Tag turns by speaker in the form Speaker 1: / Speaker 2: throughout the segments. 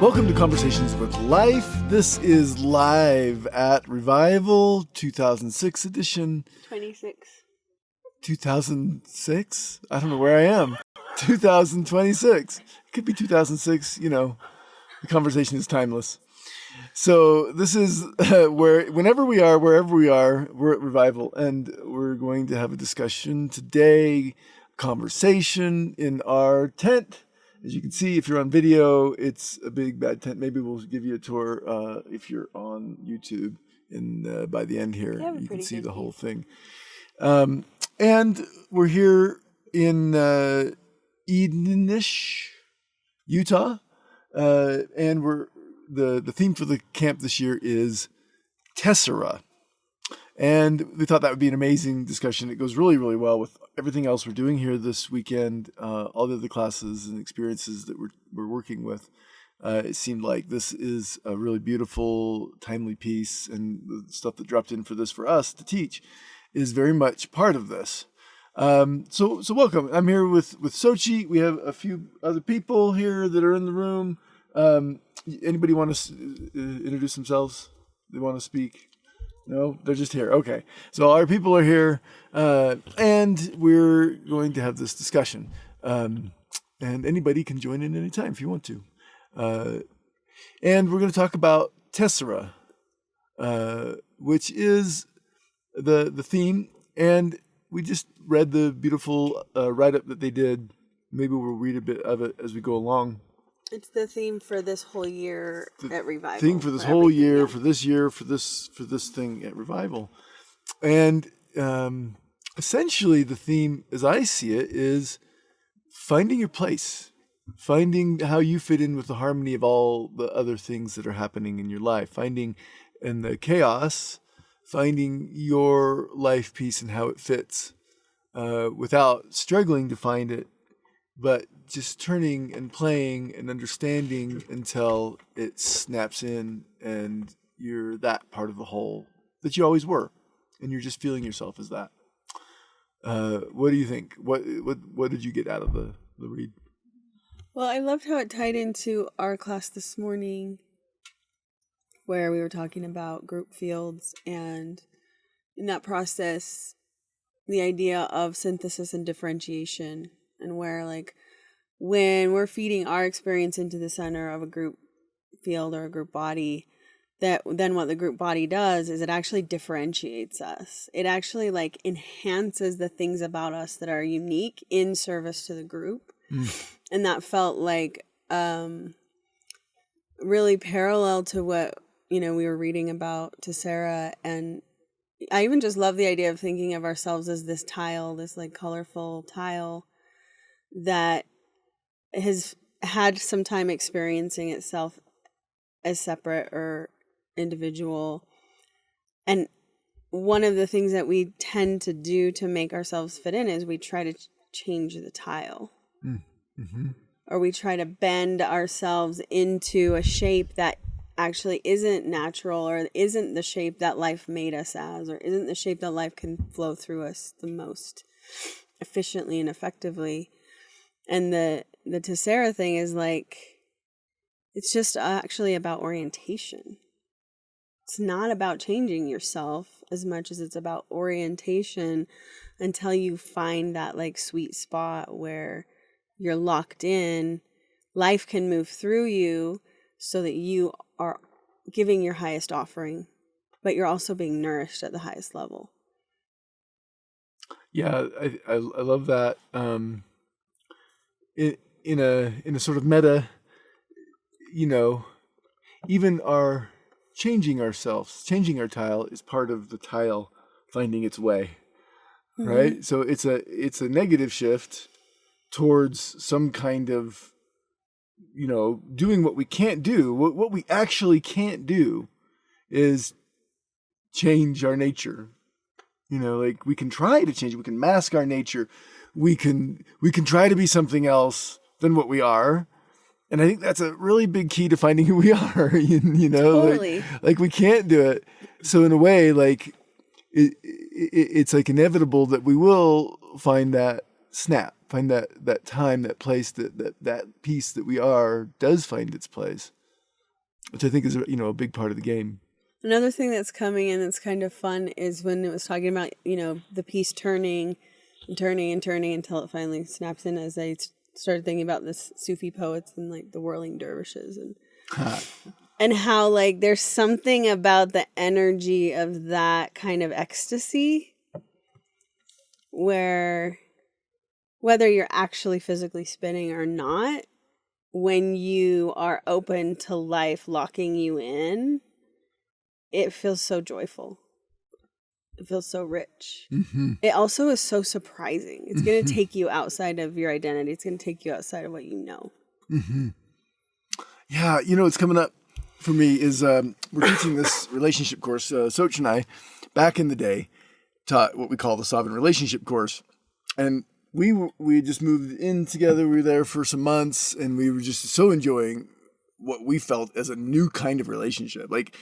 Speaker 1: Welcome to Conversations with Life. This is live at Revival 2006 edition.
Speaker 2: 26.
Speaker 1: 2006? I don't know where I am. 2026. It could be 2006, the conversation is timeless. So this is wherever we are, we're at Revival, and we're going to have a discussion today, conversation in our tent. As you can see, if you're on video, it's a big bad tent. Maybe we'll give you a tour if you're on YouTube. And by the end here, you can see the whole thing. And we're here in Edenish, Utah. And the theme for the camp this year is Tessera. And we thought that would be an amazing discussion. It goes really, really well with everything else we're doing here this weekend, all the other classes and experiences that we're working with. It seemed like this is a really beautiful, timely piece, and the stuff that dropped in for us to teach is very much part of this. So welcome. I'm here with Xochi. We have a few other people here that are in the room. Anybody want to introduce themselves? They want to speak? No, they're just here. Okay. So our people are here, and we're going to have this discussion. And anybody can join in anytime if you want to. And we're going to talk about Tessera, which is the theme. And we just read the beautiful write-up that they did. Maybe we'll read a bit of it as we go along.
Speaker 2: It's the theme for this whole year at Revival.
Speaker 1: Theme for this whole year, for this thing at Revival. And essentially the theme, as I see it, is finding your place, finding how you fit in with the harmony of all the other things that are happening in your life, finding in the chaos, finding your life piece and how it fits without struggling to find it, but just turning and playing and understanding until it snaps in and you're that part of the whole that you always were, and you're just feeling yourself as that. What do you think? What did you get out of the read?
Speaker 2: Well, I loved how it tied into our class this morning, where we were talking about group fields, and in that process, the idea of synthesis and differentiation, and where when we're feeding our experience into the center of a group field or a group body, that then what the group body does is it actually differentiates us. It actually enhances the things about us that are unique in service to the group. And that felt really parallel to what, we were reading about Tessera. And I even just love the idea of thinking of ourselves as this tile, this colorful tile that has had some time experiencing itself as separate or individual. And one of the things that we tend to do to make ourselves fit in is we try to change the tile. Mm-hmm. Or we try to bend ourselves into a shape that actually isn't natural, or isn't the shape that life made us as, or isn't the shape that life can flow through us the most efficiently and effectively. And the Tessera thing is it's just actually about orientation. It's not about changing yourself as much as it's about orientation until you find that sweet spot where you're locked in. Life can move through you so that you are giving your highest offering, but you're also being nourished at the highest level.
Speaker 1: Yeah, I love that. In a sort of meta, even our changing ourselves, changing our tile is part of the tile finding its way, right? So it's a negative shift towards some kind of, doing what we can't do. What we actually can't do is change our nature. We can try to change it. We can mask our nature. We can try to be something else than what we are. And I think that's a really big key to finding who we are,
Speaker 2: Totally.
Speaker 1: We can't do it. So in a way, it's inevitable that we will find that snap, find that time, that place, that piece that we are does find its place. which I think is, a big part of the game.
Speaker 2: Another thing that's coming in that's kind of fun is when it was talking about, the piece turning and turning and turning until it finally snaps in, as I started thinking about this Sufi poets and like the whirling dervishes and how like there's something about the energy of that kind of ecstasy where whether you're actually physically spinning or not, when you are open to life locking you in, it feels so joyful. It feels so rich. Mm-hmm. It also is so surprising. It's going to take you outside of your identity. It's going to take you outside of what you know.
Speaker 1: Mm-hmm. Yeah, what's coming up for me is we're teaching this relationship course. Xochi and I, back in the day, taught what we call the Sovereign Relationship course. And we just moved in together. We were there for some months, and we were just so enjoying what we felt as a new kind of relationship. Like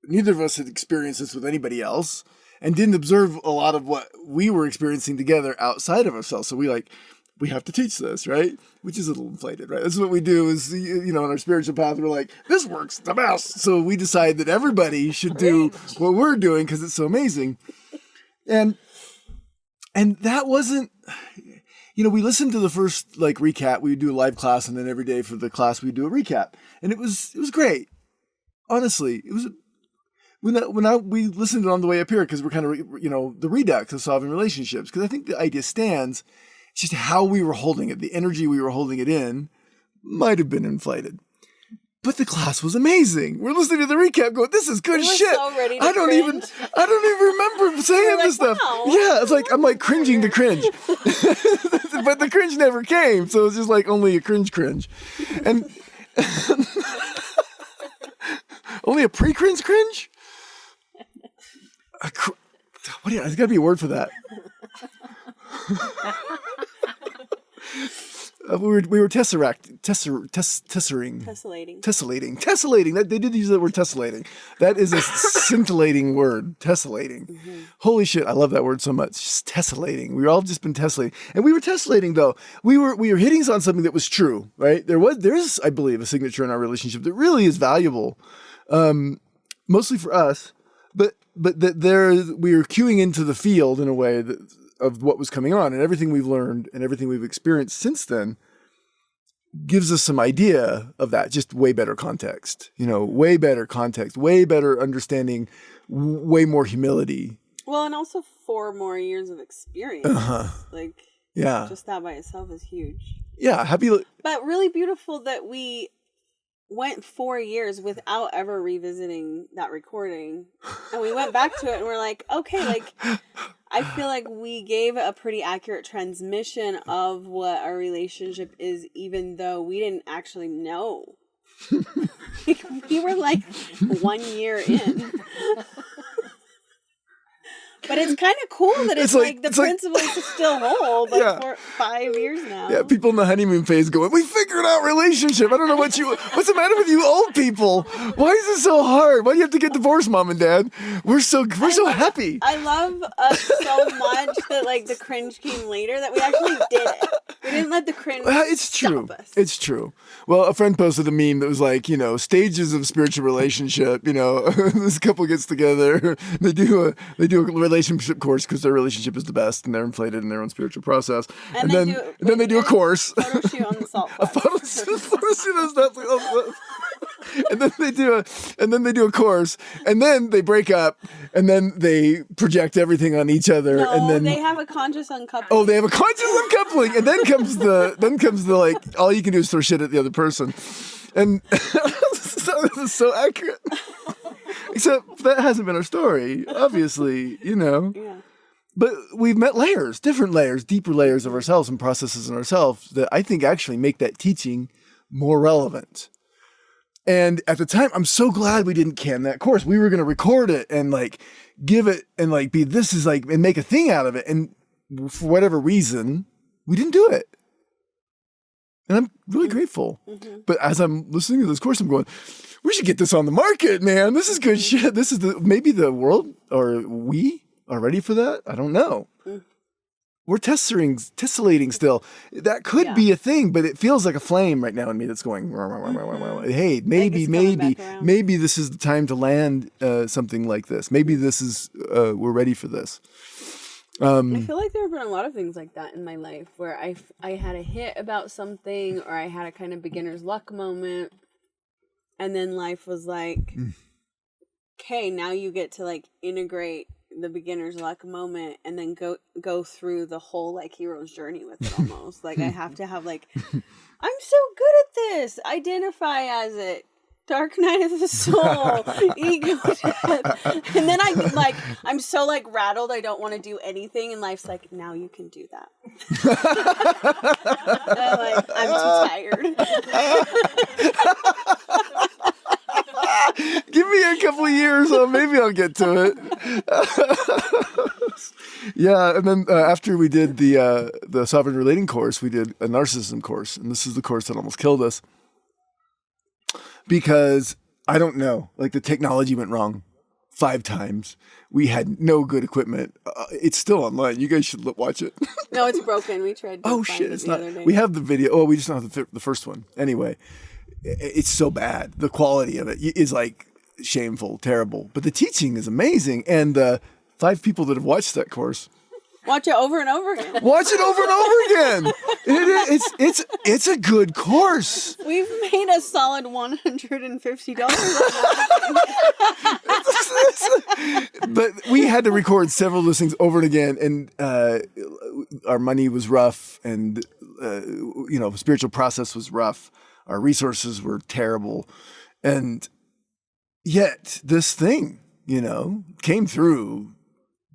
Speaker 1: neither of us had experienced this with anybody else and didn't observe a lot of what we were experiencing together outside of ourselves. So we have to teach this, right? Which is a little inflated, right? This is what we do is, on our spiritual path, we're like, this works the best. So we decide that everybody should do what we're doing because it's so amazing. And that wasn't, we listened to the first recap. We would do a live class, and then every day for the class we'd do a recap. And it was great. Honestly, it was we listened to it on the way up here because we're kind of, the redux of solving relationships. Because I think the idea stands. It's just how we were holding it. The energy we were holding it in might have been inflated. But the class was amazing. We're listening to the recap going, this is good shit.
Speaker 2: So ready to
Speaker 1: I don't even remember saying this stuff.
Speaker 2: Wow.
Speaker 1: Yeah, it's like, I'm cringing to cringe. But the cringe never came. So it's just only a cringe. And only a pre-cringe cringe? There's got to be a word for that. We were tessellating. They did use that word tessellating. That is a scintillating word. Tessellating. Mm-hmm. Holy shit! I love that word so much. Just tessellating. We've all just been tessellating, and we were tessellating though. We were hitting on something that was true, right? There's I believe a signature in our relationship that really is valuable, mostly for us, but that we were cueing into the field in a way of what was coming on, and everything we've learned and everything we've experienced since then gives us some idea of that. Just way better context, way better context, way better understanding, way more humility.
Speaker 2: Well, and also 4 more years of experience. Just that by itself is huge.
Speaker 1: Yeah,
Speaker 2: but really beautiful that we went 4 years without ever revisiting that recording, and we went back to it and we're like, okay, I feel like we gave a pretty accurate transmission of what our relationship is, even though we didn't actually know. We were 1 year in. But it's kind of cool that it's the principles still hold for 5 years now.
Speaker 1: Yeah, people in the honeymoon phase going, we figured out relationship. I don't know what's the matter with you old people? Why is it so hard? Why do you have to get divorced, Mom and Dad? We're so happy.
Speaker 2: I love us so much that the cringe came later, that we actually did it. We didn't let the cringe stop us.
Speaker 1: It's true. Well, a friend posted a meme that was stages of spiritual relationship. This couple gets together, they do a relationship course because their relationship is the best and they're inflated in their own spiritual process. And then they do a course.
Speaker 2: Photo shoot on the salt flats.
Speaker 1: A photo shoot on the salt flats. And then they do a course, and then they break up, and then they project everything on each other, and then
Speaker 2: they have a conscious uncoupling.
Speaker 1: Oh, they have a conscious uncoupling, and then comes the all you can do is throw shit at the other person, and this is so accurate. Except that hasn't been our story, obviously, Yeah. But we've met different layers, deeper layers of ourselves and processes in ourselves that I think actually make that teaching more relevant. And at the time, I'm so glad we didn't can that course. We were going to record it and give it and and make a thing out of it. And for whatever reason, we didn't do it. And I'm really grateful. Mm-hmm. But as I'm listening to this course, I'm going, we should get this on the market, man. This is good shit. This is maybe the world or we are ready for that. I don't know. we're tessellating still. That could be a thing, but it feels like a flame right now in me that's going, hey, maybe this is the time to land something like this. Maybe this is, we're ready for this.
Speaker 2: I feel like there have been a lot of things like that in my life where I had a hit about something, or I had a kind of beginner's luck moment, and then life was like, okay, now you get to like integrate the beginner's luck moment and then go through the whole like hero's journey with it almost. Like I have to have like, I'm so good at this. Identify as it. Dark night of the soul, ego death. And then I'm so like rattled, I don't want to do anything. And life's like, now you can do that. I'm too tired.
Speaker 1: Give me a couple of years, maybe I'll get to it. Yeah, and then after we did the sovereign relating course, we did a narcissism course. And this is the course that almost killed us. Because, I don't know, like the technology went wrong 5 times. We had no good equipment. It's still online. You guys should watch it.
Speaker 2: No, it's broken. We tried to find it the other day.
Speaker 1: We have the video. Oh, we just don't have the first one. Anyway, it's so bad. The quality of it is like shameful, terrible. But the teaching is amazing. And the 5 people that have watched that course.
Speaker 2: Watch it over and over again.
Speaker 1: Watch it over and over again. It's a good course.
Speaker 2: We've made a solid $150.
Speaker 1: But we had to record several of those things over and again, and our money was rough, and spiritual process was rough. Our resources were terrible, and yet this thing, came through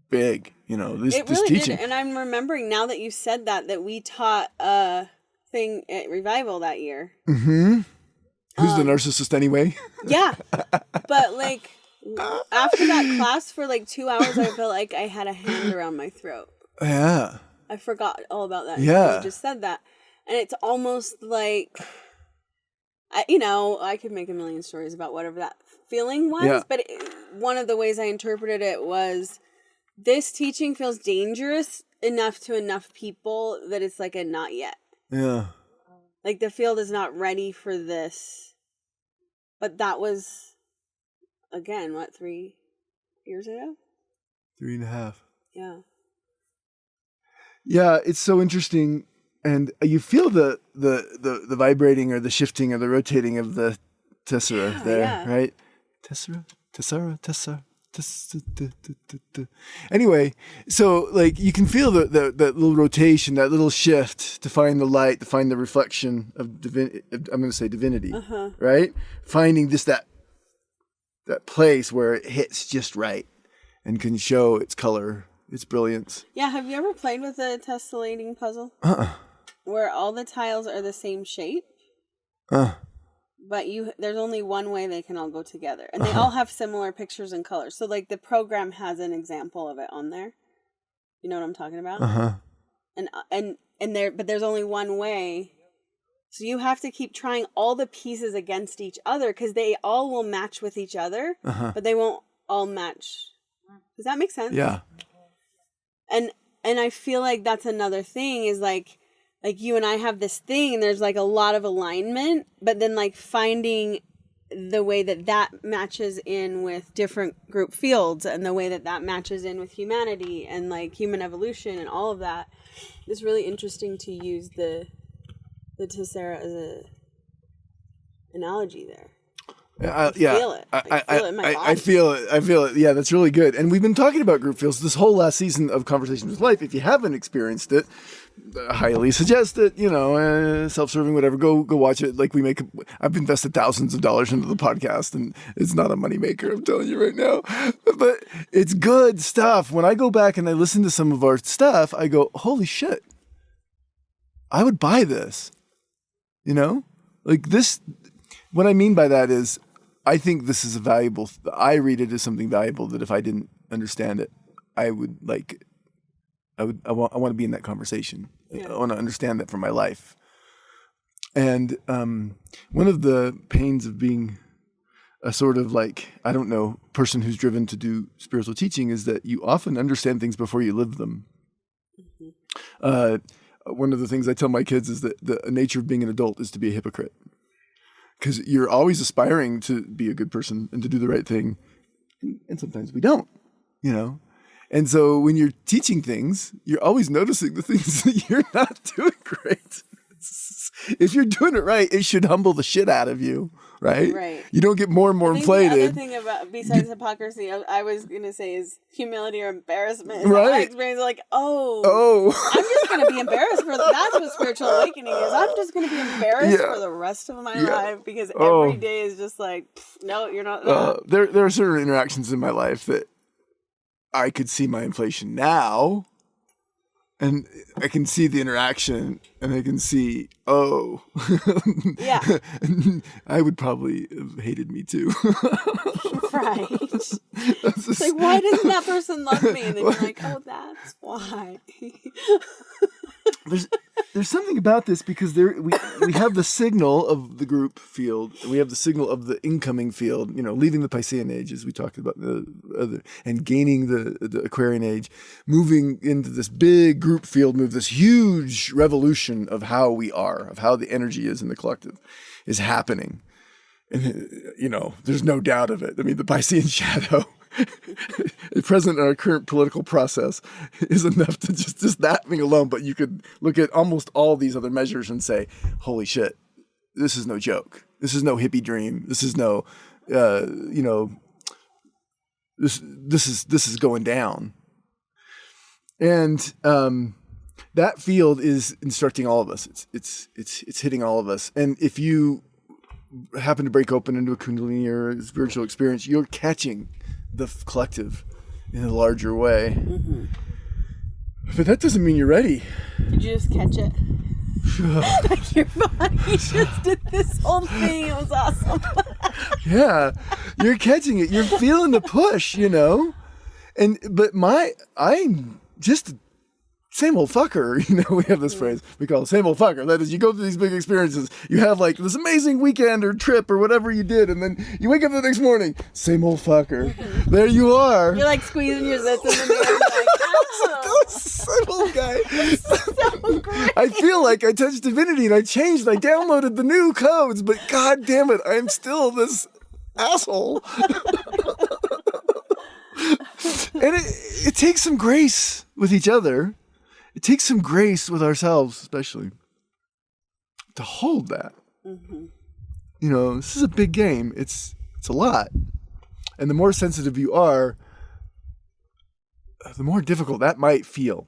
Speaker 1: big. This
Speaker 2: really
Speaker 1: teaching.
Speaker 2: did. And I'm remembering now that you said that we taught a thing at Revival that year.
Speaker 1: Mm-hmm. Who's the narcissist anyway?
Speaker 2: Yeah. But like after that class for like 2 hours, I felt like I had a hand around my throat.
Speaker 1: Yeah.
Speaker 2: I forgot all about that.
Speaker 1: Yeah.
Speaker 2: You just said that. And it's almost like, I could make a million stories about whatever that feeling was. Yeah. But one of the ways I interpreted it was, this teaching feels dangerous enough to enough people that it's like a not yet.
Speaker 1: Yeah.
Speaker 2: Like the field is not ready for this. But that was, again, 3 years ago?
Speaker 1: 3.5.
Speaker 2: Yeah.
Speaker 1: Yeah, it's so interesting. And you feel the vibrating or the shifting or the rotating of the tessera right? Tessera. Anyway, so like you can feel that little rotation, that little shift to find the light, to find the reflection of divinity, right? Finding just that place where it hits just right and can show its color, its brilliance.
Speaker 2: Yeah, have you ever played with a tessellating puzzle? Where all the tiles are the same shape? But there's only one way they can all go together. And they all have similar pictures and colors. So like the program has an example of it on there. You know what I'm talking about? But there's only one way. So you have to keep trying all the pieces against each other because they all will match with each other, but they won't all match. Does that make sense?
Speaker 1: Yeah.
Speaker 2: And I feel like that's another thing is like you and I have this thing and there's like a lot of alignment, but then like finding the way that matches in with different group fields and the way that matches in with humanity and like human evolution and all of that is really interesting to use the Tessera as a analogy there. I feel it. I feel it in my body.
Speaker 1: I feel it. Yeah, that's really good. And we've been talking about group fields this whole last season of Conversations with Life. If you haven't experienced it, I highly suggest it. Self-serving, whatever. Go watch it. Like I've invested thousands of dollars into the podcast, and it's not a moneymaker. I'm telling you right now, but it's good stuff. When I go back and I listen to some of our stuff, I go, "Holy shit! I would buy this." Like this. What I mean by that is, I think this is I read it as something valuable that if I didn't understand it, I want to be in that conversation. Yeah. I want to understand that for my life. And one of the pains of being a sort of person who's driven to do spiritual teaching is that you often understand things before you live them. Mm-hmm. One of the things I tell my kids is that the nature of being an adult is to be a hypocrite. Because you're always aspiring to be a good person and to do the right thing. And sometimes we don't, you know? And so when you're teaching things, you're always noticing the things that you're not doing great. If you're doing it right, it should humble the shit out of you, right?
Speaker 2: Right.
Speaker 1: You don't get more and more inflated.
Speaker 2: The other thing about, besides hypocrisy, I was going to say is humility or embarrassment.
Speaker 1: Right.
Speaker 2: My experience, like, I'm just going to be embarrassed for that's what spiritual awakening is. I'm just going to be embarrassed for the rest of my life because every day is just like, no, you're not.
Speaker 1: There are certain interactions in my life that I could see my inflation now. And I can see the interaction, and I can see,
Speaker 2: yeah,
Speaker 1: I would probably have hated me too.
Speaker 2: Right. It's like, why doesn't that person love me? And then you're like, oh, that's why.
Speaker 1: There's something about this because we have the signal of the group field, and we have the signal of the incoming field, you know, leaving the Piscean age, as we talked about, and gaining the Aquarian age, moving into this big group field move, this huge revolution of how we are, of how the energy is in the collective is happening. And, you know, there's no doubt of it. I mean, the Piscean shadow present in our current political process is enough to just that being alone. But you could look at almost all these other measures and say, holy shit, this is no joke. This is no hippie dream. This is no, you know, this is going down. And that field is instructing all of us. It's hitting all of us. And if you happen to break open into a Kundalini or a spiritual experience, you're catching the collective in a larger way. Mm-hmm. But that doesn't mean you're ready.
Speaker 2: Did you just catch it? Like your body just did this whole thing. It was awesome.
Speaker 1: Yeah, you're catching it. You're feeling the push, you know. But I'm just same old fucker, you know, we have this phrase we call it same old fucker. That is, you go through these big experiences, you have like this amazing weekend or trip or whatever you did, and then you wake up the next morning, same old fucker. Mm-hmm. There you are.
Speaker 2: You're like squeezing your zits in the mirror, like, oh.
Speaker 1: Same old guy.
Speaker 2: So great.
Speaker 1: I feel like I touched divinity and I changed, I downloaded the new codes, but god damn it, I'm still this asshole. And it takes some grace with each other. It takes some grace with ourselves, especially, to hold that. Mm-hmm. You know, this is a big game. It's a lot. And the more sensitive you are, the more difficult that might feel.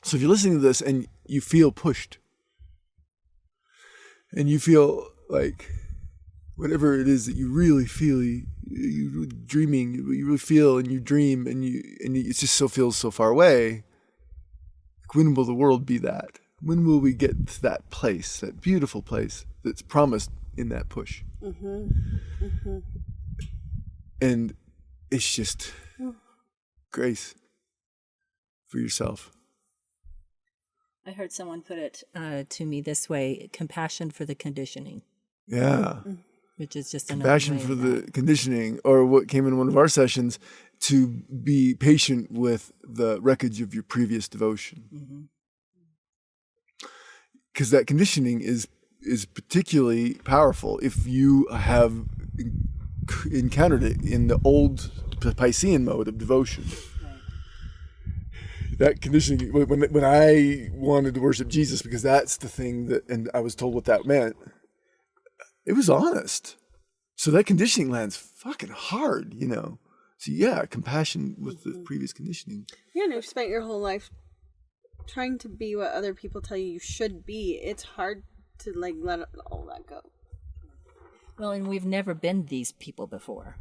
Speaker 1: So if you're listening to this and you feel pushed, and you feel like whatever it is that you really feel, you're dreaming, you really feel and you dream, and it just so feels so far away. When will the world be that? When will we get to that place, that beautiful place that's promised in that push? Mm-hmm. Mm-hmm. And it's just grace for yourself.
Speaker 3: I heard someone put it to me this way: compassion for the conditioning.
Speaker 1: Yeah.
Speaker 3: Which is just
Speaker 1: compassion for the conditioning, or what came in one of our sessions, to be patient with the wreckage of your previous devotion. Because that conditioning is particularly powerful if you have encountered it in the old Piscean mode of devotion. Right. That conditioning, when I wanted to worship Jesus, because that's the thing that, and I was told what that meant, it was honest. So that conditioning lands fucking hard, you know. So yeah, compassion with the previous conditioning.
Speaker 2: Yeah, and you've spent your whole life trying to be what other people tell you should be. It's hard to like let all that go.
Speaker 3: Well, and we've never been these people before,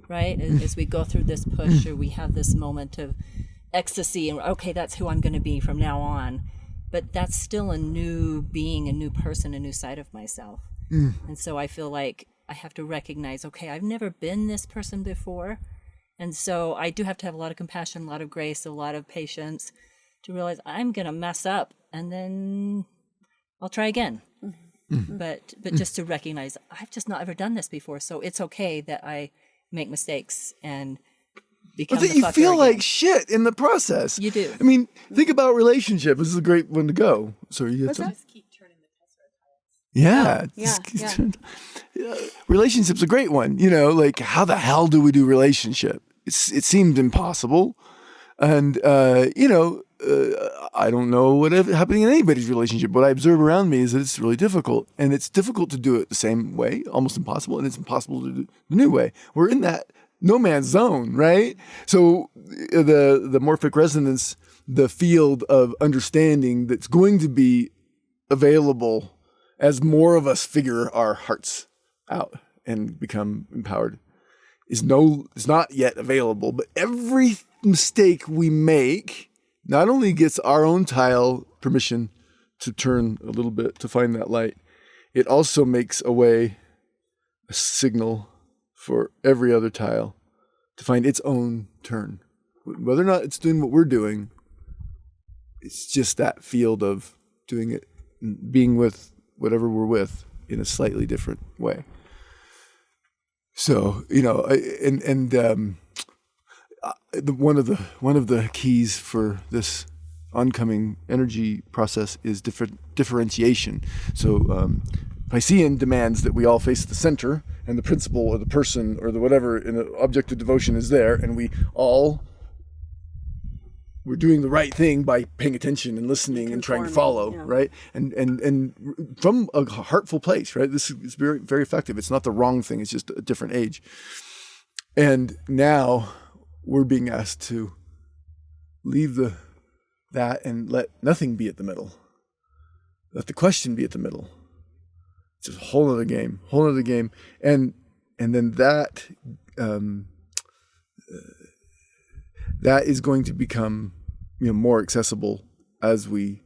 Speaker 3: right? As we go through this push, or we have this moment of ecstasy, and okay, that's who I'm going to be from now on. But that's still a new being, a new person, a new side of myself. And so I feel like I have to recognize, okay, I've never been this person before. And so I do have to have a lot of compassion, a lot of grace, a lot of patience to realize I'm going to mess up, and then I'll try again. Mm-hmm. But just to recognize I've just not ever done this before. So it's okay that I make mistakes and become
Speaker 1: But
Speaker 3: the
Speaker 1: you
Speaker 3: fucker
Speaker 1: feel
Speaker 3: again.
Speaker 1: like shit in the process.
Speaker 3: You do.
Speaker 1: I mean, think about relationship. This is a great one to go. Sorry, you had
Speaker 2: What's
Speaker 1: some?
Speaker 2: that?
Speaker 4: Just keep turning the Tessera tiles.
Speaker 1: Yeah.
Speaker 2: Yeah,
Speaker 1: Relationship's a great one. You know, like how the hell do we do relationship? It seemed impossible. And, I don't know what's happening in anybody's relationship. What I observe around me is that it's really difficult. And it's difficult to do it the same way, almost impossible. And it's impossible to do the new way. We're in that no man's zone, right? So the morphic resonance, the field of understanding that's going to be available as more of us figure our hearts out and become empowered is not yet available. But every mistake we make not only gets our own tile permission to turn a little bit to find that light, it also makes a signal for every other tile to find its own turn. Whether or not it's doing what we're doing, it's just that field of doing it, being with whatever we're with in a slightly different way. So, one of the keys for this oncoming energy process is differentiation. So Piscean demands that we all face the center, and the principle or the person or the whatever in an object of devotion is there, and we're doing the right thing by paying attention and listening and trying to follow,
Speaker 2: yeah.
Speaker 1: right? And from a heartful place, right? This is very, very effective. It's not the wrong thing. It's just a different age. And now we're being asked to leave that and let nothing be at the middle. Let the question be at the middle. It's a whole other game. And then that is going to become more accessible as we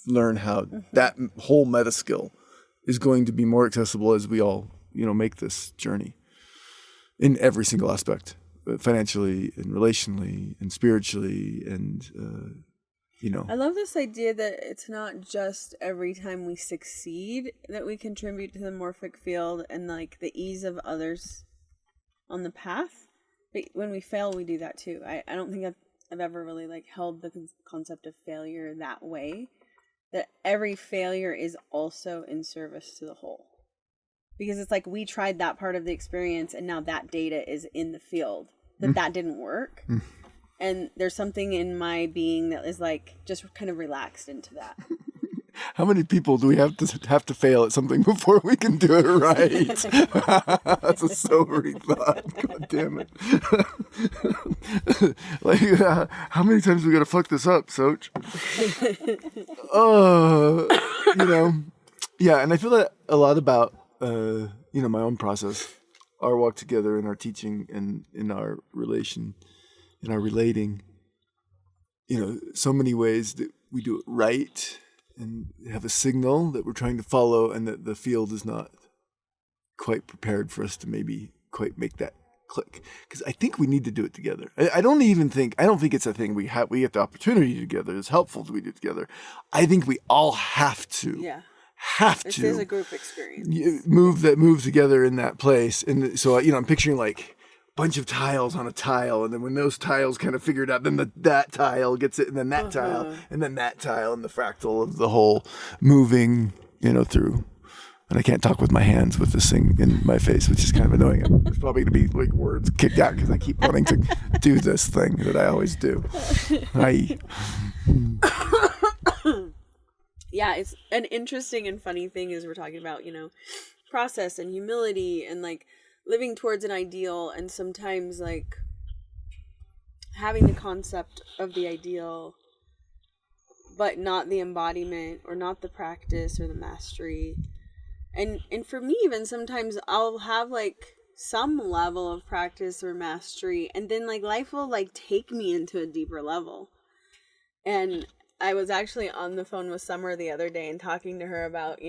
Speaker 1: learn how that whole meta skill is going to be more accessible as we all make this journey in every single aspect, financially and relationally and spiritually and
Speaker 2: I love this idea that it's not just every time we succeed that we contribute to the morphic field and like the ease of others on the path. But when we fail, we do that too. I don't think I've ever really like held the concept of failure that way. That every failure is also in service to the whole. Because it's like we tried that part of the experience and now that data is in the field. That didn't work. And there's something in my being that is like just kind of relaxed into that.
Speaker 1: How many people do we have to fail at something before we can do it right? That's a sobering thought. God damn it! How many times we got to fuck this up, Xoch? Yeah. And I feel that a lot about my own process, our walk together, in our teaching, and in our relation. In our relating, so many ways that we do it right and have a signal that we're trying to follow and that the field is not quite prepared for us to maybe quite make that click. Because I think we need to do it together. I don't think it's a thing we get the opportunity together. It's helpful that we do it together. I think we all have to.
Speaker 2: Yeah.
Speaker 1: This
Speaker 2: is a group experience.
Speaker 1: Move together in that place. And so, I'm picturing like bunch of tiles on a tile, and then when those tiles kind of figure it out, then that tile gets it, and then that tile, and then that tile, and the fractal of the whole moving, through. And I can't talk with my hands with this thing in my face, which is kind of annoying. There's probably going to be like words kicked out because I keep wanting to do this thing that I always do.
Speaker 2: Yeah, it's an interesting and funny thing as we're talking about, process and humility and like living towards an ideal, and sometimes like having the concept of the ideal but not the embodiment or not the practice or the mastery. And for me, even sometimes I'll have like some level of practice or mastery, and then like life will like take me into a deeper level. And I was actually on the phone with Summer the other day and talking to her about,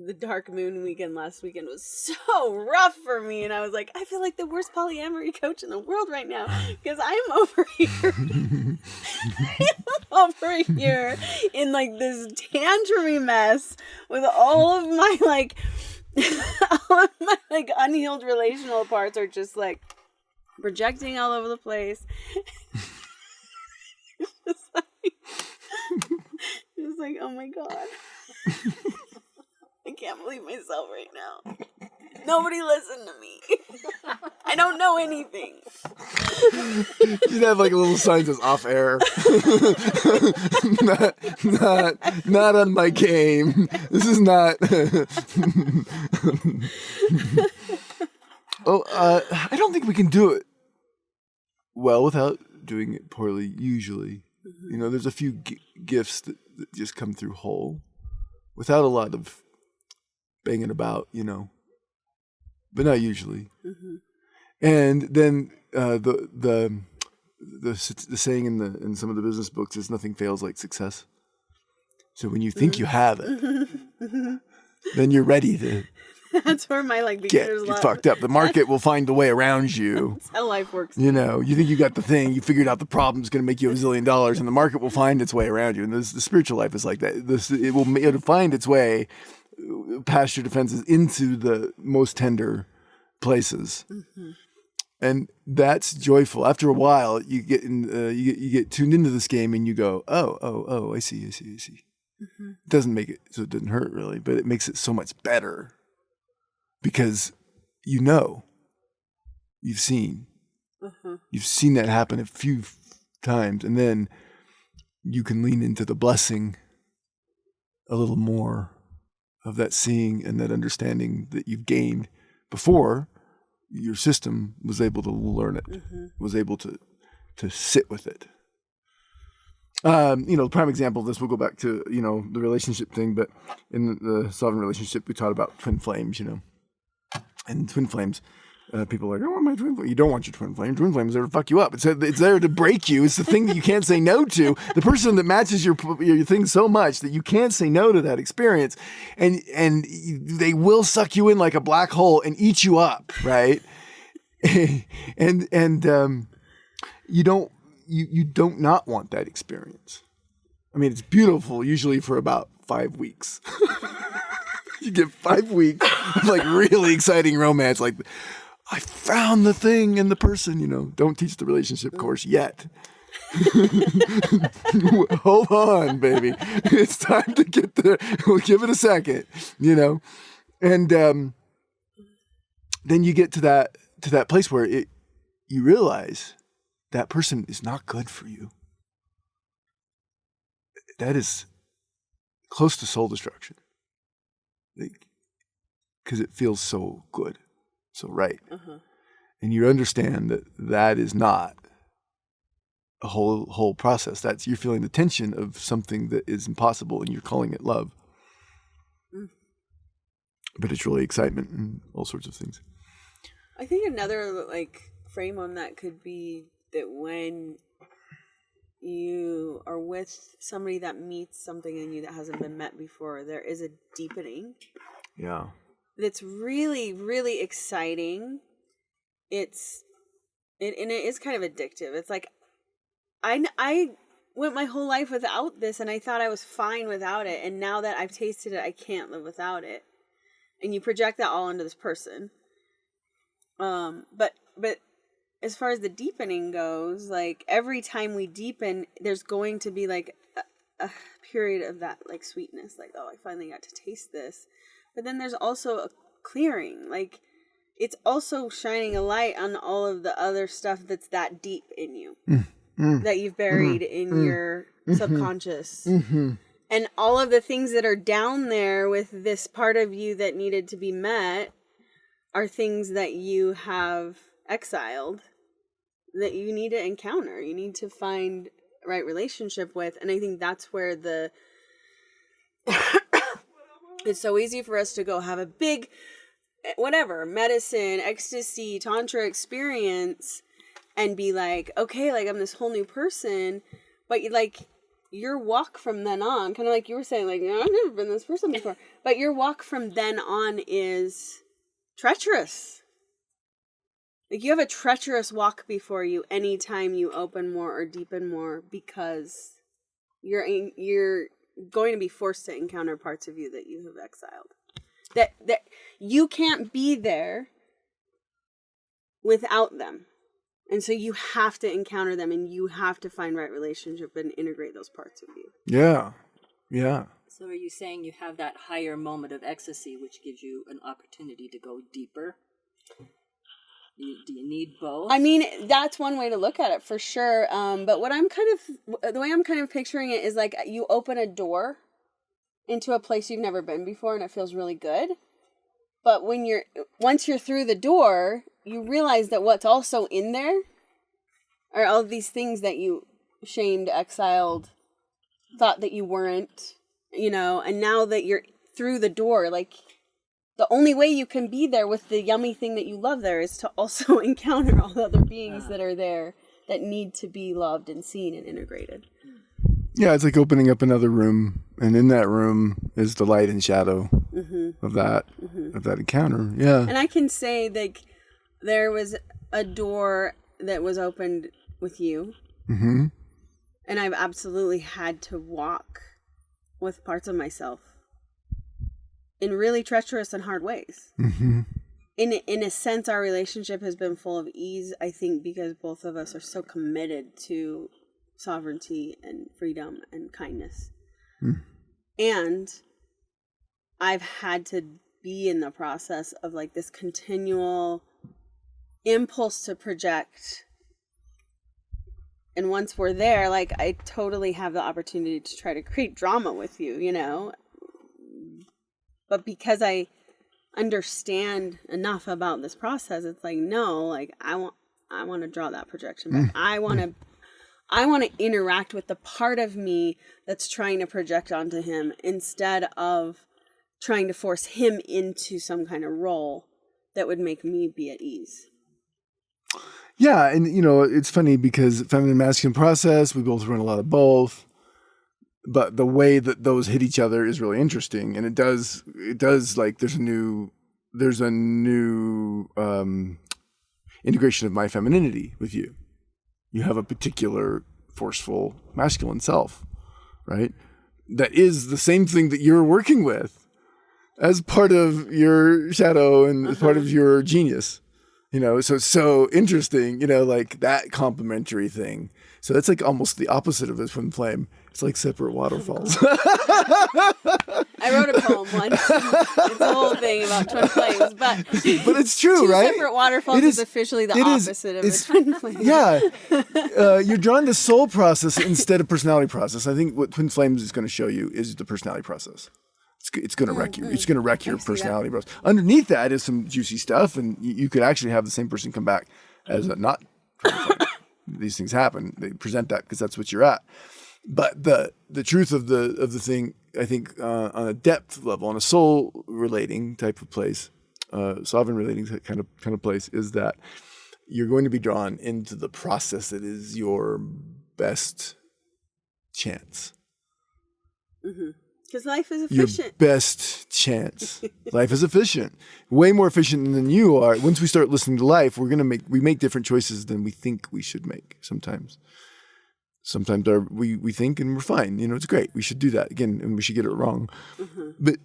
Speaker 2: the dark moon weekend last weekend was so rough for me. And I was like, I feel like the worst polyamory coach in the world right now because I'm over here. In like this tantrumy mess with all of my like unhealed relational parts are just like projecting all over the place. It's like, oh my God. I can't believe myself right now. Nobody listened to me. I don't know anything.
Speaker 1: You should have like a little sign that says off air. not on my game. This is not. I don't think we can do it well without doing it poorly. Usually, there's a few gifts that just come through whole, without a lot of banging about, but not usually. And then the saying in some of the business books is nothing fails like success. So when you think you have it, then you're ready to
Speaker 2: That's where my
Speaker 1: get
Speaker 2: beginner's luck.
Speaker 1: fucked up. The market will find a way around you.
Speaker 2: That's how life works.
Speaker 1: You think you got the thing, you figured out the problem's going to make you $1 zillion, and the market will find its way around you. And the spiritual life is like that. It'll find its way past your defenses into the most tender places. And that's joyful. After a while, you get you get tuned into this game, and you go, oh, I see. It doesn't make it so it doesn't hurt really, but it makes it so much better because you've seen that happen a few times, and then you can lean into the blessing a little more of that seeing and that understanding that you've gained before your system was able to learn it, was able to sit with it. The prime example of this, we'll go back to, the relationship thing, but in the Sovereign relationship, we taught about twin flames, and twin flames, people are like, I want my twin flame. You don't want your twin flame. Twin flame is there to fuck you up. It's there to break you. It's the thing that you can't say no to. The person that matches your thing so much that you can't say no to that experience, and they will suck you in like a black hole and eat you up, right? and you don't not want that experience. I mean, it's beautiful usually for about 5 weeks. You get 5 weeks of like really exciting romance, like I found the thing in the person, don't teach the relationship course yet. Hold on, baby. It's time to get there. We'll give it a second, and then you get to that place where you realize that person is not good for you. That is close to soul destruction. Because it feels so good, so right. And you understand that is not a whole process. You're feeling the tension of something that is impossible, and you're calling it love. But it's really excitement and all sorts of things.
Speaker 2: I think another frame on that could be that when you are with somebody that meets something in you that hasn't been met before, there is a deepening.
Speaker 1: Yeah.
Speaker 2: That's really, really exciting. And it is kind of addictive. It's like, I went my whole life without this, and I thought I was fine without it. And now that I've tasted it, I can't live without it. And you project that all onto this person. But as far as the deepening goes, every time we deepen, there's going to be a period of that sweetness, oh, I finally got to taste this. But then there's also a clearing, it's also shining a light on all of the other stuff that's that deep in you, that you've buried in your subconscious. And all of the things that are down there with this part of you that needed to be met are things that you have exiled, that you need to encounter. You need to find right relationship with. And I think that's where it's so easy for us to go have a big, medicine, ecstasy, tantra experience and be okay, I'm this whole new person. But your walk from then on, kind of like you were saying, I've never been this person before. But your walk from then on is treacherous. You have a treacherous walk before you anytime you open more or deepen more, because you're going to be forced to encounter parts of you that you have exiled. That you can't be there without them. And so you have to encounter them, and you have to find right relationship and integrate those parts of you.
Speaker 1: Yeah. Yeah.
Speaker 3: So are you saying you have that higher moment of ecstasy, which gives you an opportunity to go deeper? Do you need both?
Speaker 2: I mean, that's one way to look at it for sure. But what the way I'm kind of picturing it is like you open a door into a place you've never been before, and it feels really good. But once you're through the door, you realize that what's also in there are all these things that you shamed, exiled, thought that you weren't, and now that you're through the door, like the only way you can be there with the yummy thing that you love there is to also encounter all the other beings that are there that need to be loved and seen and integrated.
Speaker 1: Yeah, it's like opening up another room, and in that room is the light and shadow of that encounter. Yeah.
Speaker 2: And I can say that there was a door that was opened with you.
Speaker 1: Mm-hmm.
Speaker 2: And I've absolutely had to walk with parts of myself in really treacherous and hard ways.
Speaker 1: Mm-hmm.
Speaker 2: In a sense, our relationship has been full of ease, I think, because both of us are so committed to sovereignty and freedom and kindness. And I've had to be in the process of like this continual impulse to project. And once we're there, like I totally have the opportunity to try to create drama with you, But because I understand enough about this process, it's like, no, like I want to draw that projection back. I want to interact with the part of me that's trying to project onto him instead of trying to force him into some kind of role that would make me be at ease.
Speaker 1: Yeah, and it's funny because feminine and masculine process, we both run a lot of both. But the way that those hit each other is really interesting, and it does like there's a new integration of my femininity with you. You have a particular forceful masculine self, right? That is the same thing that you're working with as part of your shadow and as part of your genius. So it's so interesting, like that complementary thing. So that's like almost the opposite of a twin flame. It's like separate waterfalls.
Speaker 2: I wrote a poem once. It's a whole thing about twin flames, but
Speaker 1: it's true,
Speaker 2: two
Speaker 1: right?
Speaker 2: separate waterfalls is officially the opposite of a twin flame.
Speaker 1: Yeah, you're drawn to soul process instead of personality process. I think what twin flames is going to show you is the personality process. It's going to wreck you. It's going to wreck your personality process. Underneath that is some juicy stuff, and you could actually have the same person come back as a not twin flame. These things happen. They present that because that's what you're at. But the truth of the thing, I think, on a depth level, on a soul relating type of place, sovereign relating kind of place, is that you're going to be drawn into the process that is your best chance.
Speaker 2: Because life is efficient.
Speaker 1: Your best chance. Life is efficient. Way more efficient than you are. Once we start listening to life, we make different choices than we think we should make sometimes. Sometimes we think and we're fine. It's great. We should do that again, and we should get it wrong. But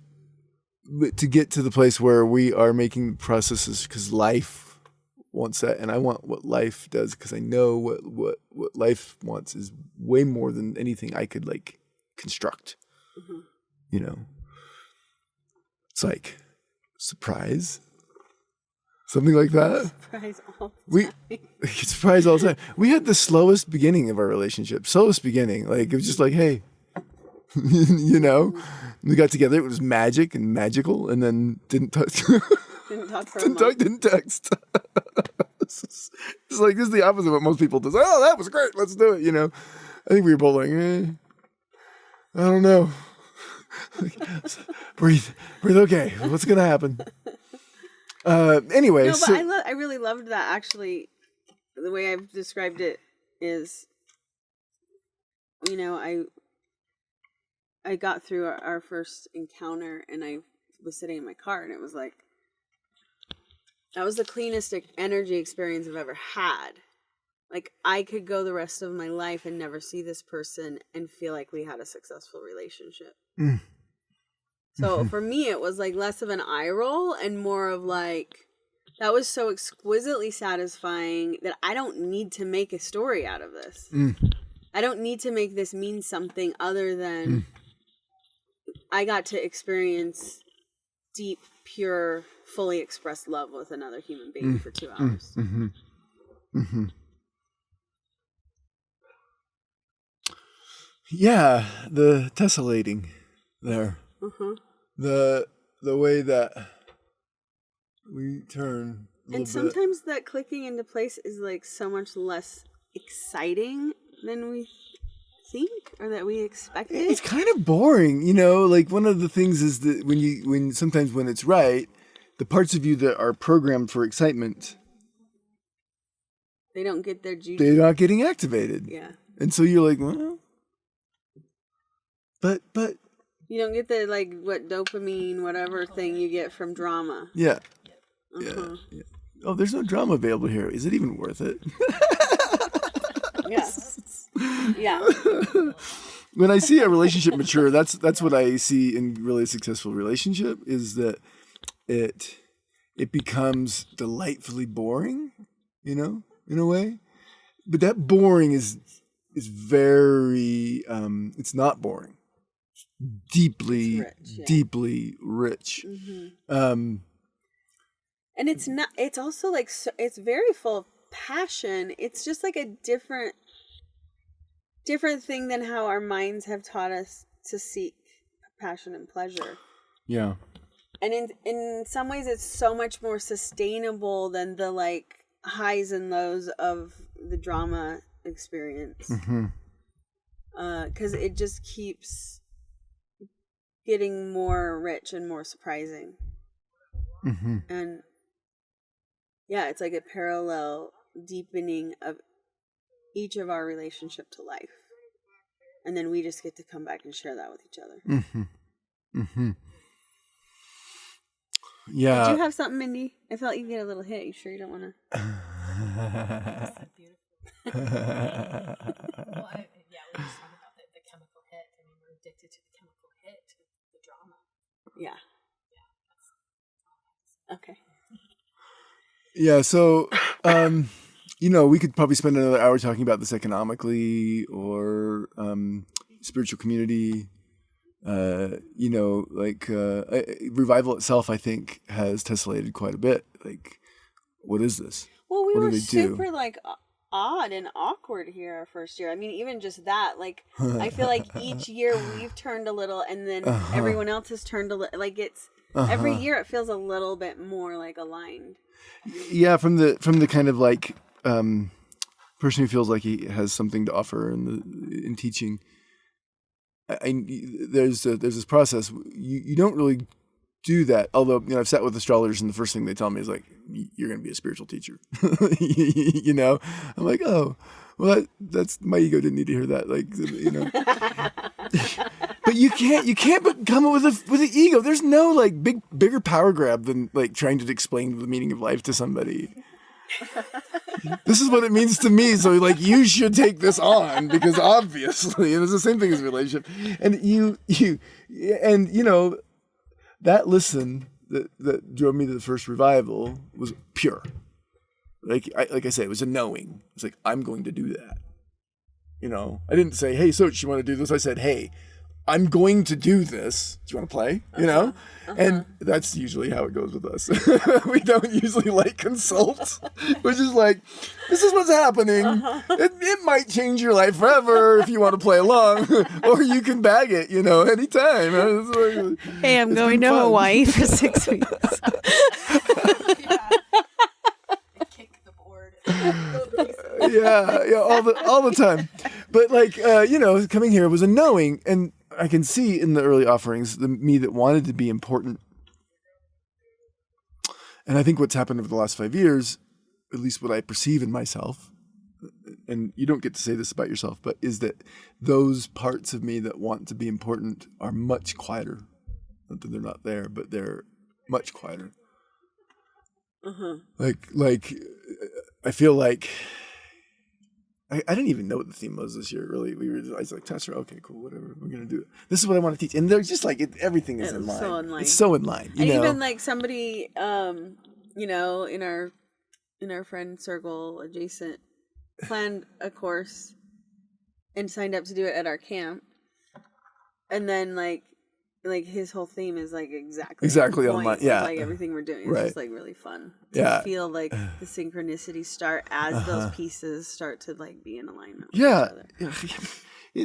Speaker 1: to get to the place where we are making processes because life wants that, and I want what life does because I know what life wants is way more than anything I could like construct. It's like surprise, something like that.
Speaker 2: Surprise all the time.
Speaker 1: Surprise all the time. We had the slowest beginning of our relationship. Slowest beginning. Like it was just like, hey, we got together. It was magic and magical, and then didn't touch.
Speaker 2: Didn't talk for a month.
Speaker 1: Didn't text. It's like this is the opposite of what most people do. Oh, that was great. Let's do it. I think we were both like, I don't know. breathe. Okay. What's gonna happen? Anyway,
Speaker 2: no, but I really loved that. Actually, the way I've described it is, I got through our first encounter, and I was sitting in my car, and it was like that was the cleanest energy experience I've ever had. Like I could go the rest of my life and never see this person and feel like we had a successful relationship. So for me, it was like less of an eye roll and more of like, that was so exquisitely satisfying that I don't need to make a story out of this. I don't need to make this mean something other than I got to experience deep, pure, fully expressed love with another human being for 2 hours.
Speaker 1: Yeah, the tessellating there. The way that we turn a little
Speaker 2: And sometimes that clicking into place is like so much less exciting than we think or that we expected.
Speaker 1: It's kind of boring, you know. Like one of the things is that when sometimes when it's right, the parts of you that are programmed for excitement,
Speaker 2: They don't get their juju.
Speaker 1: they're not getting activated.
Speaker 2: Yeah.
Speaker 1: And so you're like, well, but
Speaker 2: You don't get the like what dopamine, whatever thing you get from drama.
Speaker 1: yeah. Yeah. Oh, there's no drama available here. Is it even worth it?
Speaker 2: Yeah. Yeah.
Speaker 1: When I see a relationship mature, that's what I see in really successful relationship is that it becomes delightfully boring, you know, in a way. But that boring is very it's not boring. It's deeply deeply rich.
Speaker 2: And it's not, it's also like, so, it's very full of passion. It's just like a different thing than how our minds have taught us to seek passion and pleasure.
Speaker 1: Yeah.
Speaker 2: And in some ways it's so much more sustainable than the like highs and lows of the drama experience. 'Cause it just keeps getting more rich and more surprising. And yeah, it's like a parallel deepening of each of our relationship to life. And then we just get to come back and share that with each other.
Speaker 1: Yeah.
Speaker 2: Did you have something, Mindy? I felt you get a little hit. You sure you don't want to?
Speaker 4: Well, we were just talking about the chemical hit. I mean, we're addicted to the chemical hit, to the drama.
Speaker 2: Yeah. Okay.
Speaker 1: Yeah, so you know, we could probably spend another hour talking about this economically or spiritual community. You know, like revival itself, I think, has tessellated quite a bit. Like, what is this?
Speaker 2: Well, we
Speaker 1: What do
Speaker 2: were
Speaker 1: they do?
Speaker 2: super like odd and awkward here our first year. I mean, even just that, like, I feel like each year we've turned a little, and then everyone else has turned a little. Like, it's every year it feels a little bit more like aligned.
Speaker 1: Yeah, from the kind of like person who feels like he has something to offer in teaching. There's this process. You don't really do that. Although, you know, I've sat with astrologers and the first thing they tell me is like, you're going to be a spiritual teacher. You know, I'm like, oh, well, that's my ego didn't need to hear that. Like, you know, but you can't come up with an ego. There's no like bigger power grab than like trying to explain the meaning of life to somebody. This is what it means to me. So like, you should take this on because obviously, and it's the same thing as a relationship. And you know, that listen that drove me to the first revival was pure. Like I say, it was a knowing. It's like, I'm going to do that. You know, I didn't say, hey, Xochi, you want to do this? I said, hey, I'm going to do this. Do you want to play? You know? And that's usually how it goes with us. We don't usually like consult. We're just like, this is what's happening. It might change your life forever if you want to play along. Or you can bag it, you know, anytime.
Speaker 2: Hey, I'm going to Hawaii for 6 weeks.
Speaker 4: Kick the board.
Speaker 1: Yeah, all the time. But like, you know, coming here was a knowing, and I can see in the early offerings the me that wanted to be important. And I think what's happened over the last 5 years, at least what I perceive in myself, and you don't get to say this about yourself, but is that those parts of me that want to be important are much quieter. Not that they're not there, but they're much quieter. Like I feel like I didn't even know what the theme was this year. Really, I was like, Tessera, okay, cool, whatever, we're gonna do it. This is what I want to teach, and they're just like everything is in line.
Speaker 2: So in line.
Speaker 1: It's so in line. You
Speaker 2: And
Speaker 1: know?
Speaker 2: even like somebody you know, in our friend circle adjacent, planned a course and signed up to do it at our camp. And then like his whole theme is like exactly
Speaker 1: on my,
Speaker 2: like everything we're doing. It's
Speaker 1: Right.
Speaker 2: just like really fun to feel like the synchronicity start as those pieces start to like be in alignment with each other.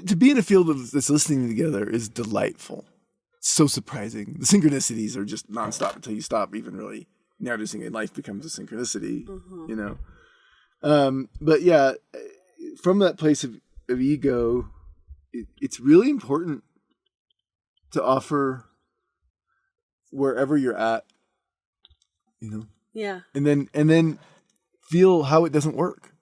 Speaker 1: To be in a field that's listening together is delightful. So surprising. The synchronicities are just nonstop until you stop even really noticing it. Life becomes a synchronicity, you know. But yeah, from that place of ego, it's really important to offer wherever you're at, you know.
Speaker 2: Yeah.
Speaker 1: And then feel how it doesn't work.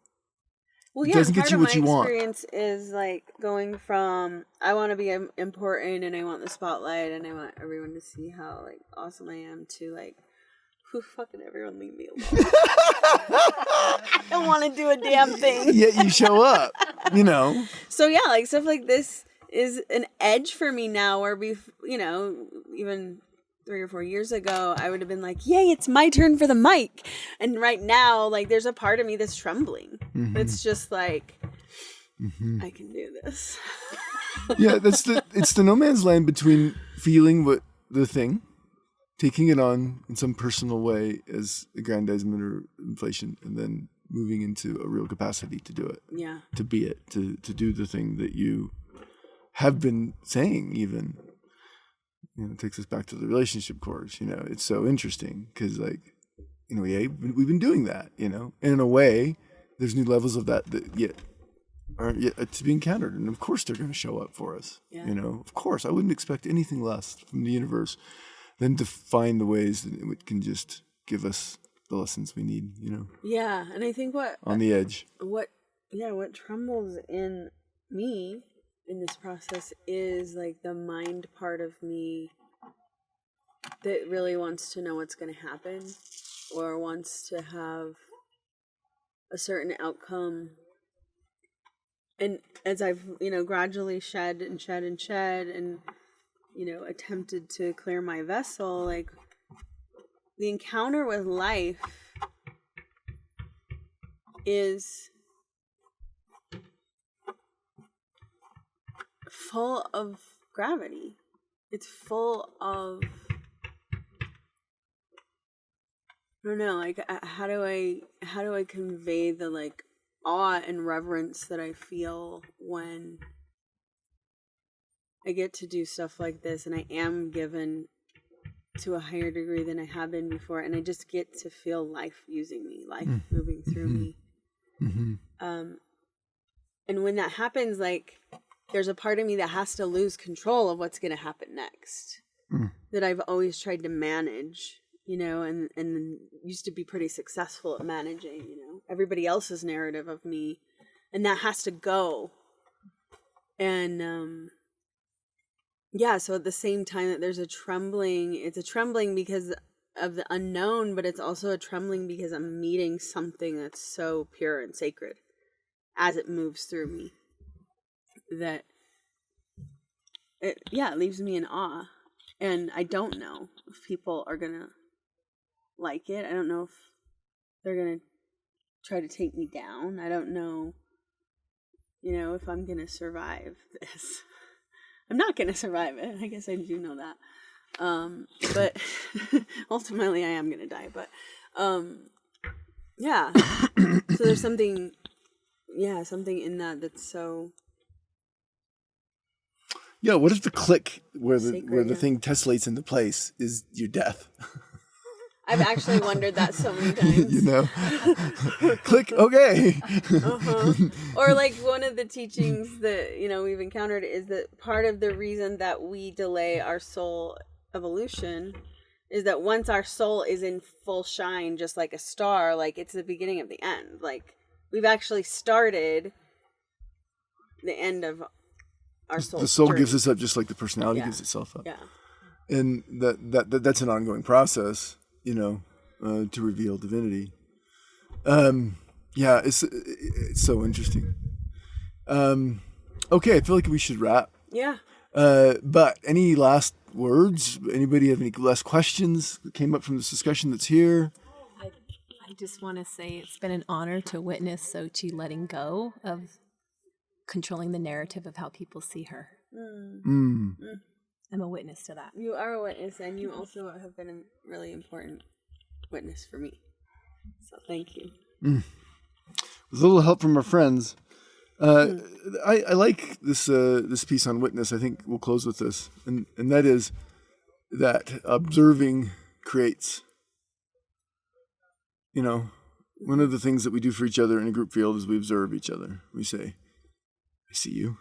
Speaker 2: Well,
Speaker 1: It
Speaker 2: yeah,
Speaker 1: doesn't
Speaker 2: part
Speaker 1: get you
Speaker 2: of
Speaker 1: what
Speaker 2: my
Speaker 1: you want.
Speaker 2: experience is like going from I want to be important and I want the spotlight and I want everyone to see how like awesome I am to like, who fucking everyone leave me alone. I don't want to do a damn thing.
Speaker 1: Yet you show up, you know.
Speaker 2: So yeah, like stuff like this is an edge for me now where you know, even 3 or 4 years ago, I would have been like, yay, it's my turn for the mic. And right now, like, there's a part of me that's trembling. It's just like, I can do this.
Speaker 1: Yeah, it's the no man's land between feeling what the thing, taking it on in some personal way as aggrandizement or inflation, and then moving into a real capacity to do it.
Speaker 2: Yeah.
Speaker 1: To be it, to do the thing that you have been saying even. You know, it takes us back to the relationship course. You know, it's so interesting because, like, you know, we've been doing that. You know, and in a way, there's new levels of that yet are yet to be encountered, and of course, they're going to show up for us.
Speaker 2: Yeah.
Speaker 1: You know, of course, I wouldn't expect anything less from the universe than to find the ways that it can just give us the lessons we need. You know.
Speaker 2: Yeah, and I think
Speaker 1: on the edge.
Speaker 2: What trembles in me in this process is like the mind part of me that really wants to know what's going to happen or wants to have a certain outcome. And as I've, you know, gradually shed and you know, attempted to clear my vessel, like the encounter with life is full of gravity. It's full of, I don't know, like how do I convey the like awe and reverence that I feel when I get to do stuff like this and I am given to a higher degree than I have been before, and I just get to feel life using me, life moving through me. And when that happens, like there's a part of me that has to lose control of what's going to happen next that I've always tried to manage, you know, and used to be pretty successful at managing, you know, everybody else's narrative of me, and that has to go. And yeah, so at the same time that there's a trembling, it's a trembling because of the unknown, but it's also a trembling because I'm meeting something that's so pure and sacred as it moves through me, that it leaves me in awe. And I don't know if people are gonna like it. I don't know if they're gonna try to take me down. I don't know, you know, if I'm gonna survive this. I'm not gonna survive it. I guess I do know that. But ultimately I am gonna die. But yeah. So there's something in that that's so.
Speaker 1: Yeah, what if the click where
Speaker 2: Sacred,
Speaker 1: the thing tessellates into place is your death?
Speaker 2: I've actually wondered that so many times.
Speaker 1: You know, click. Okay.
Speaker 2: Or like one of the teachings that, you know, we've encountered is that part of the reason that we delay our soul evolution is that once our soul is in full shine, just like a star, like it's the beginning of the end. Like we've actually started the end of our soul.
Speaker 1: The soul
Speaker 2: journey.
Speaker 1: gives us up just like the personality gives itself up.
Speaker 2: Yeah.
Speaker 1: And that's an ongoing process, you know, to reveal divinity. Yeah, it's so interesting. Okay, I feel like we should wrap.
Speaker 2: Yeah.
Speaker 1: But any last words? Anybody have any last questions that came up from this discussion that's here?
Speaker 3: I
Speaker 4: I just want to say it's been an honor to witness Xochi letting go of controlling the narrative of how people see her. I'm a witness to that.
Speaker 2: You are a witness, and you also have been a really important witness for me. So thank you.
Speaker 1: With a little help from our friends. I like this piece on witness. I think we'll close with this, and that is that observing creates. You know, one of the things that we do for each other in a group field is we observe each other. We say, "I see you,"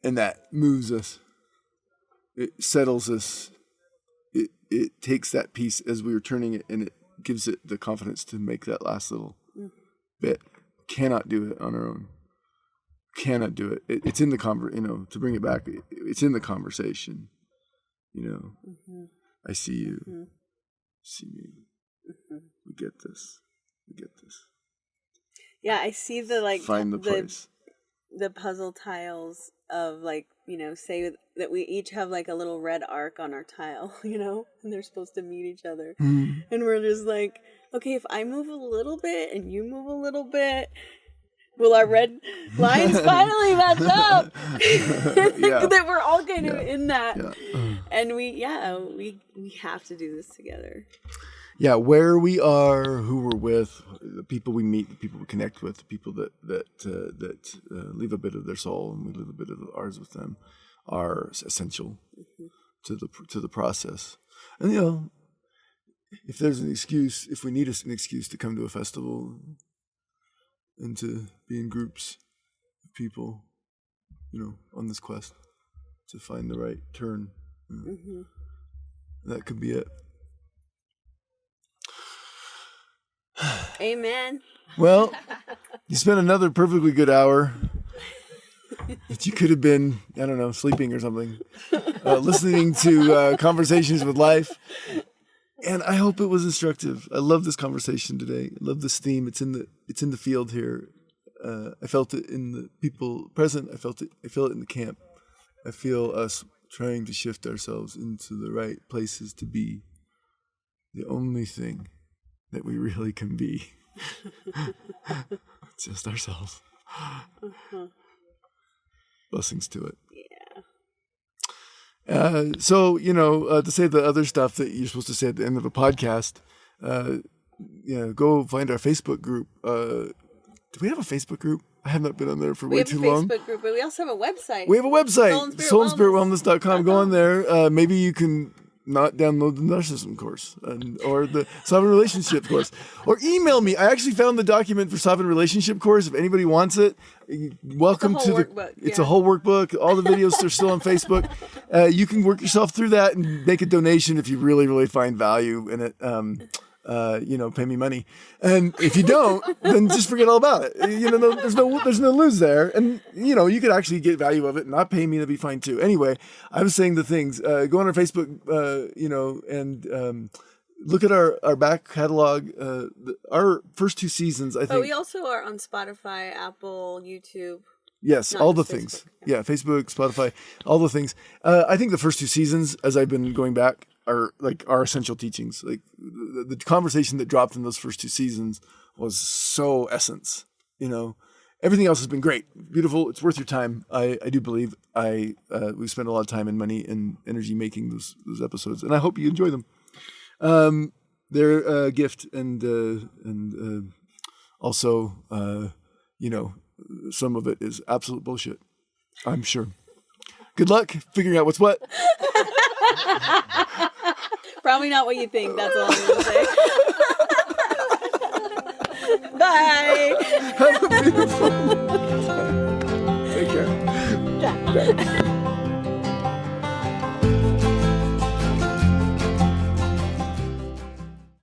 Speaker 1: and that moves us. It settles us. It takes that piece as we were turning it, and it gives it the confidence to make that last little bit. Cannot do it on our own. Cannot do it. It's in the to bring it back. It's in the conversation. I see you. See me. We get this. We get this.
Speaker 2: Yeah, I see the
Speaker 1: find the place.
Speaker 2: The puzzle tiles of say that we each have like a little red arc on our tile, and they're supposed to meet each other. And we're just like, okay, if I move a little bit and you move a little bit, will our red lines finally match up? That we're all kind of in that. Yeah. And we have to do this together.
Speaker 1: Yeah, where we are, who we're with, the people we meet, the people we connect with, the people that leave a bit of their soul and we leave a bit of ours with them, are essential to the process. And if there's an excuse, if we need an excuse to come to a festival and to be in groups of people, on this quest to find the right turn, that could be it.
Speaker 2: Amen.
Speaker 1: Well, you spent another perfectly good hour that you could have been, I don't know, sleeping or something, listening to Conversations with Life. And I hope it was instructive. I love this conversation today. I love this theme. It's in the field here. I felt it in the people present. I feel it in the camp. I feel us trying to shift ourselves into the right places to be the only thing that we really can be. Just ourselves. Blessings to it. Yeah. To say the other stuff that you're supposed to say at the end of a podcast, go find our Facebook group. Do we have a Facebook group? I have not been on there for way too long.
Speaker 2: We have a Facebook group, but we also have a website.
Speaker 1: We have a website, soulandspiritwellness.com. Go on there. Maybe you can not download the narcissism course or the sovereign relationship course, or email me. I actually found the document for sovereign relationship course. If anybody wants it, welcome to the workbook. It's a whole workbook. All the videos are still on Facebook. You can work yourself through that and make a donation if you really, really find value in it. Pay me money. And if you don't, then just forget all about it. There's no lose there. And, you could actually get value of it and not pay me. That'd be fine too. Anyway, I was saying the things, go on our Facebook, and look at our back catalog, our first 2 seasons, I think.
Speaker 2: But we also are on Spotify, Apple, YouTube.
Speaker 1: Yes, all the things. Yeah, Facebook, Spotify, all the things. I think the first 2 seasons, as I've been going back, are like our essential teachings. Like the conversation that dropped in those first 2 seasons was so essence. Everything else has been great, beautiful. It's worth your time. I do believe we spent a lot of time and money and energy making those episodes, and I hope you enjoy them. They're a gift, and also some of it is absolute bullshit, I'm sure. Good luck figuring out what's what.
Speaker 2: Probably not what you think. That's all I'm going to say. Bye.
Speaker 1: Have a beautiful time. Take care.
Speaker 2: Yeah.